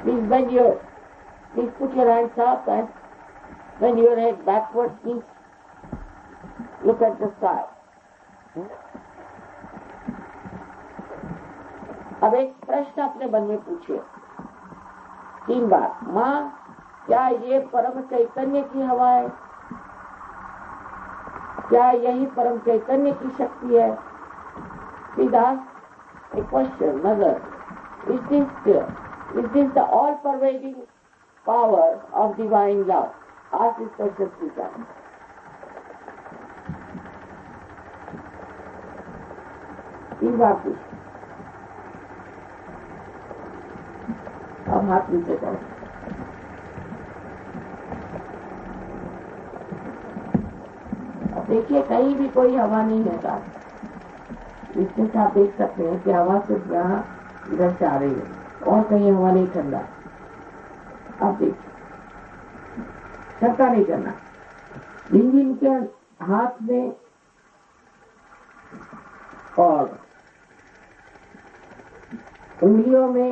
[SPEAKER 4] Please bend your, please put your hands up and bend your head backward. Please look at the sky. अब एक प्रश्न अपने मन में पूछिए 3 बार। माँ, क्या ये परम चैतन्य की हवा है? क्या यही परम चैतन्य की शक्ति है? सीधा एक question, mother, is this the all pervading power of divine love? आज दिस क्वेश्चन सीधा। तीन बार पूछ। अब हाथ नीचे करो। अब देखिए कहीं भी कोई हवा नहीं है। इसमें से आप देख सकते हैं कि हवा सिर्फ यहाँ इधर से आ रही है और कहीं हवा नहीं ठंडा। आप देखिए, शंका नहीं करना। जिनके हाथ में और उंगलियों में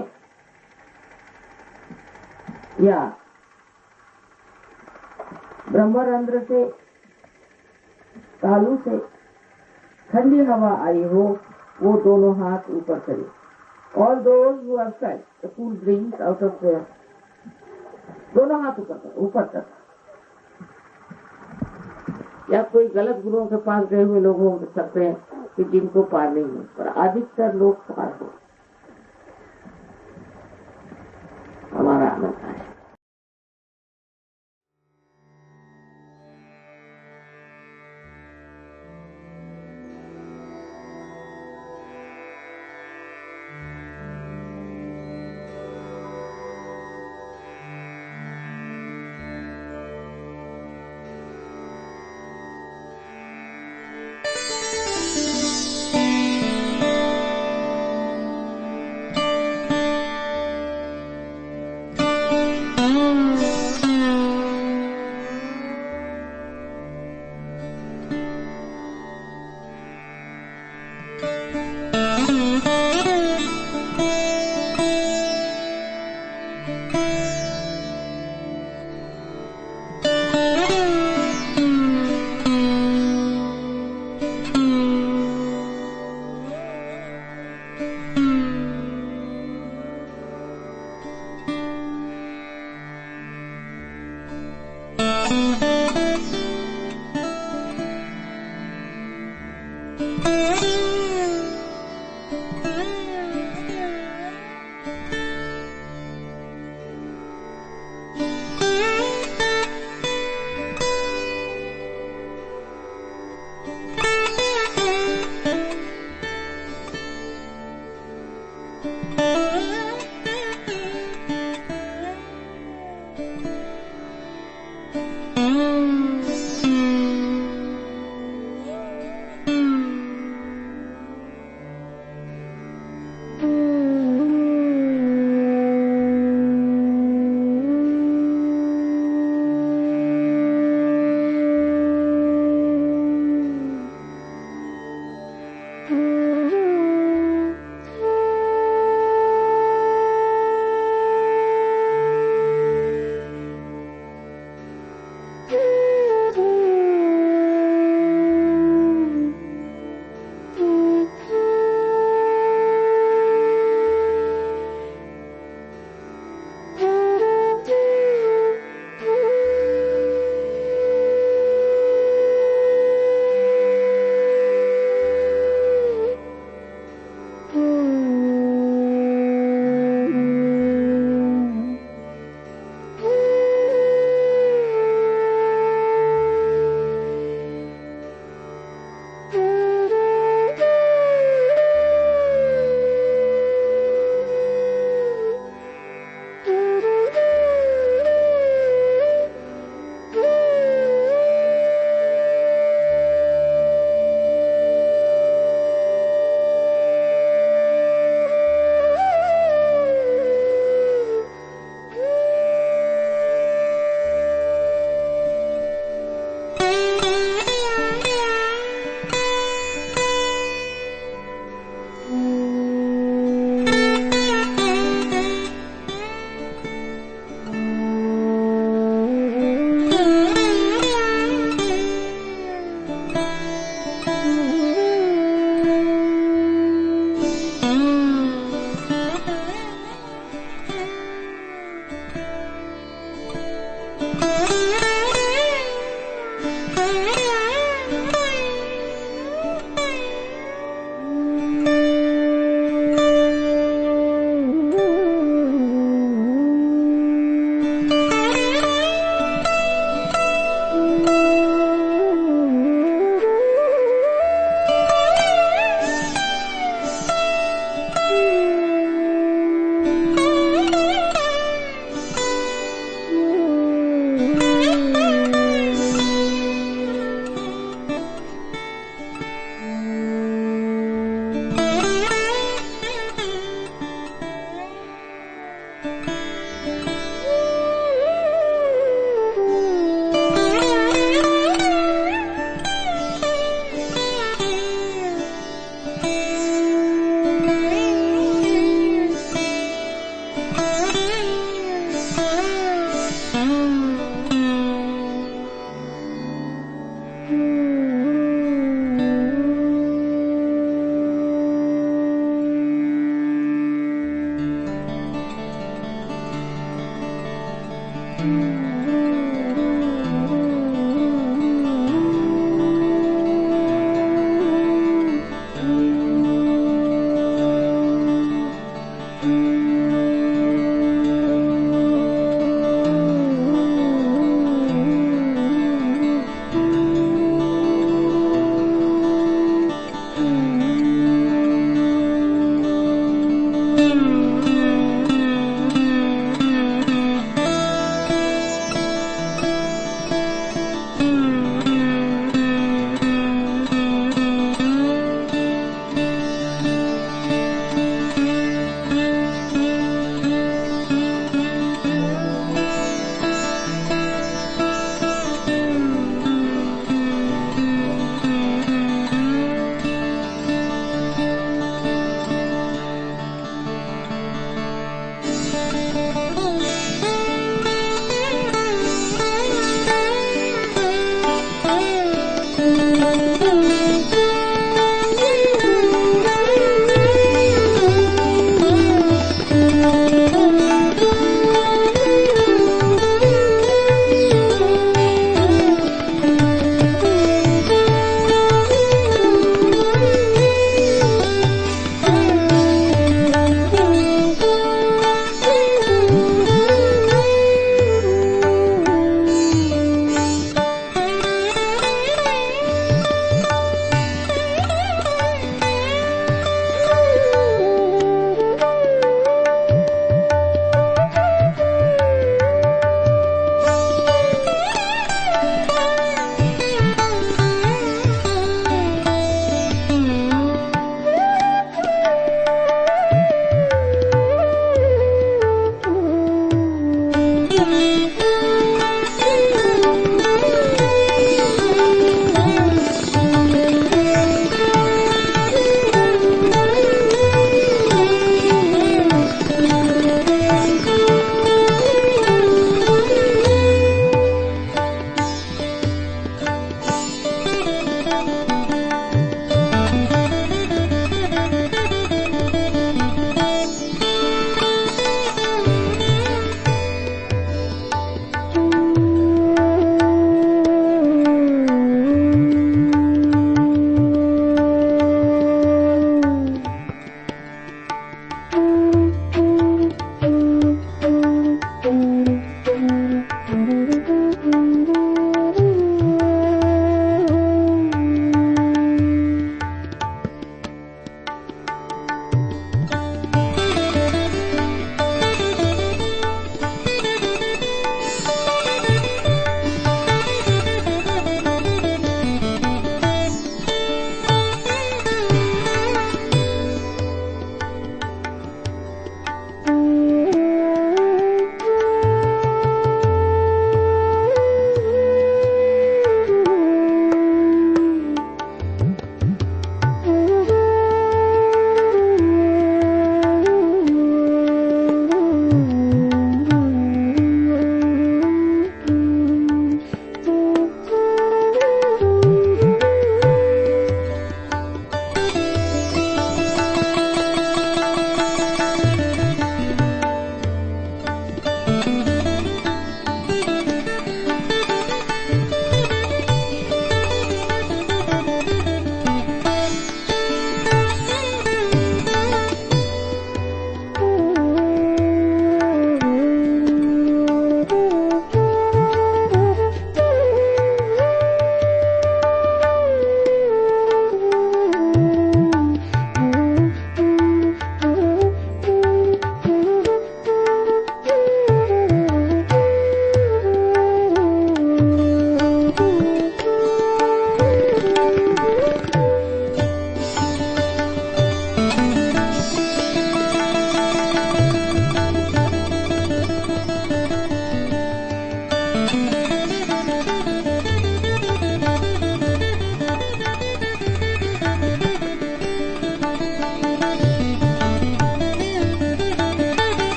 [SPEAKER 4] या ब्रह्मरंध्र से, तालू से ठंडी हवा आई हो, वो दोनों हाथ ऊपर करें। और those who have felt the cool breeze out of their, दोनों हाथ ऊपर करें, ऊपर तक। या कोई गलत गुरुओं के पास गए हुए लोग हो सकते हैं कि जिनको पार नहीं है, पर अधिकतर लोग पार हो। हमारा आनंद है।
[SPEAKER 2] नमः